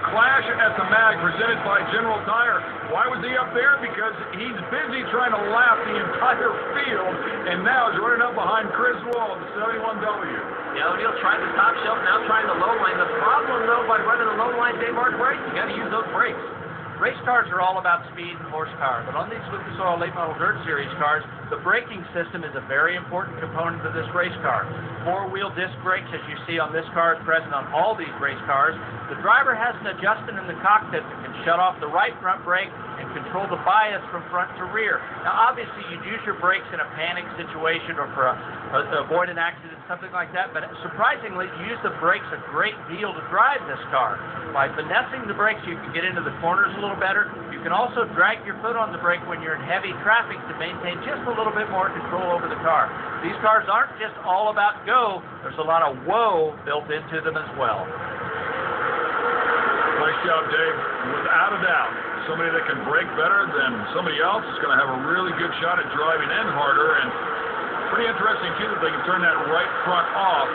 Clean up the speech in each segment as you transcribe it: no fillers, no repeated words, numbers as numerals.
Clash at the Mag presented by General Tire. Why was he up there? Because he's busy trying to lap the entire field, and now is running up behind Chris Wall, the 71W. Yeah, ONEAL tried the top shelf, now trying the low line. The problem, though, by running the low line Daymark brakes, you got to use those brakes. Race cars are all about speed and horsepower, but on these Lucas Oil Late Model Dirt Series cars, the braking system is a very important component of this race car. Four-wheel disc brakes, as you see on this car, is present on all these race cars. The driver has an adjustment in the cockpit that can shut off the right front brake and control the bias from front to rear. Now, obviously, you'd use your brakes in a panic situation or to avoid an accident, something like that, but surprisingly, you use the brakes a great deal to drive this car. By finessing the brakes, you can get into the corners a little better. You can also drag your foot on the brake when you're in heavy traffic to maintain just a little bit more control over the car. These cars aren't just all about go, there's a lot of whoa built into them as well. Nice job, Dave. Without a doubt, somebody that can brake better than somebody else is going to have a really good shot at driving in harder, and pretty interesting, too, that they can turn that right front off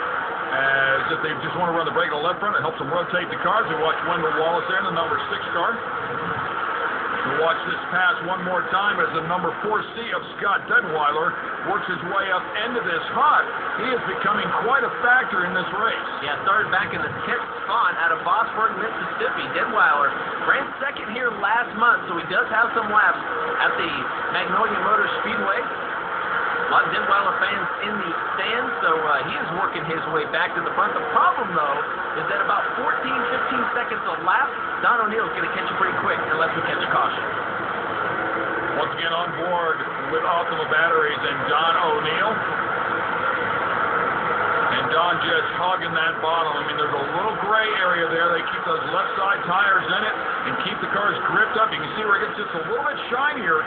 as if they just want to run the brake on the left front. It helps them rotate the cars. We watch Wendell Wallace there in the number 6 car. We'll watch this pass one more time as the number 4C of Scott Detweiler works his way up into this hot. He is becoming quite a factor in this race. Yeah, started back in the 10th spot out of Bossburg, Mississippi. Detweiler ran second here last month, so he does have some laps at the Magnolia Motor Speedway. A lot of Detweiler fans in the stands, so he is working his way back to the front. The problem, though, is that about 14, 15 seconds a lap, Don O'Neill is going to catch you pretty quick unless we catch caution. Once again on board with Optima Batteries and Don O'Neill. And Don just hugging that bottom. I mean, there's a little gray area there. They keep those left side tires in it and keep the cars gripped up. You can see where it gets just a little bit shinier,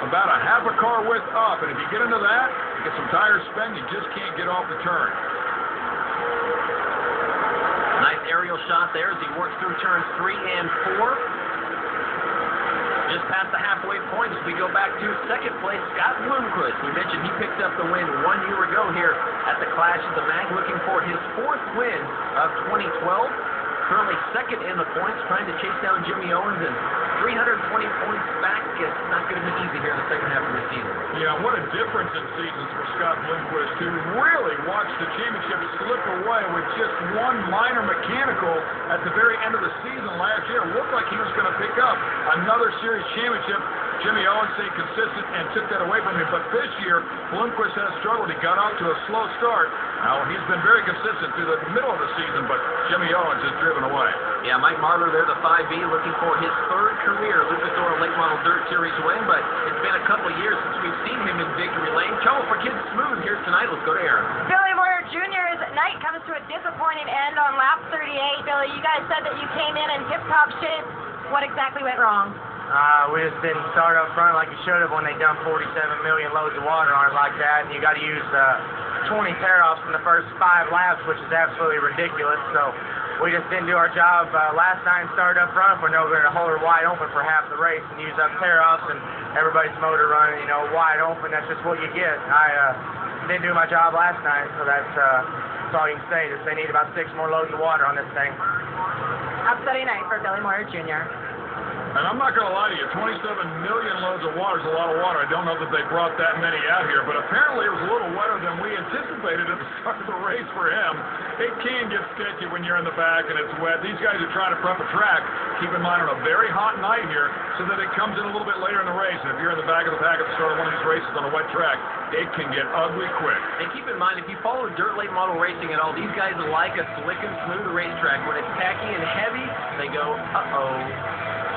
about a half a car width up. And if you get into that, you get some tire spin, you just can't get off the turn. Nice aerial shot there as he works through turns 3 and 4. Just past the halfway point as we go back to second place, Scott Bloomquist. We mentioned he picked up the win 1 year ago here at the Clash of the Mag, looking for his 4th win of 2012. Currently second in the points, trying to chase down Jimmy Owens, and 320 points back. It's not going to be easy here in the second half of the season. Yeah, what a difference in seasons for Scott Bloomquist, who really watched the championship slip away with just one minor mechanical at the very end of the season last year. It looked like he was going to pick up another series championship. Jimmy Owens stayed consistent and took that away from him. But this year, Bloomquist has struggled. He got off to a slow start. Now, he's been very consistent through the middle of the season, but Jimmy Owens has driven away. Yeah, Mike Marler there, the 5B, looking for his 3rd career Lucas Oil Late Model Dirt Series win, but it's been a couple of years since we've seen him in victory lane. Trouble for Kids Smooth here tonight. Let's go to Aaron. Billy Moyer Jr.'s night comes to a disappointing end on lap 38. Billy, you guys said that you came in tip-top shape. What exactly went wrong? We just didn't start up front like you should have when they dumped 47 million loads of water on it like that, and you got to use 20 tear-offs in the first 5 laps, which is absolutely ridiculous. So we just didn't do our job last night and started up front. We're going to hold her wide open for half the race and use up tear-offs and everybody's motor running, wide open. That's just what you get. I didn't do my job last night, so that's all you can say. Just they need about 6 more loads of water on this thing. Upsetting night for Billy Moyer Jr. And I'm not going to lie to you, 27 million loads of water is a lot of water. I don't know that they brought that many out here, but apparently it was a little wetter than we anticipated at the start of the race for him. It can get sketchy when you're in the back and it's wet. These guys are trying to prep a track. Keep in mind on a very hot night here so that it comes in a little bit later in the race. And if you're in the back of the pack at the start of one of these races on a wet track, it can get ugly quick. And keep in mind, if you follow dirt late model racing at all, these guys like a slick and smooth racetrack. When it's tacky and heavy, they go, uh-oh.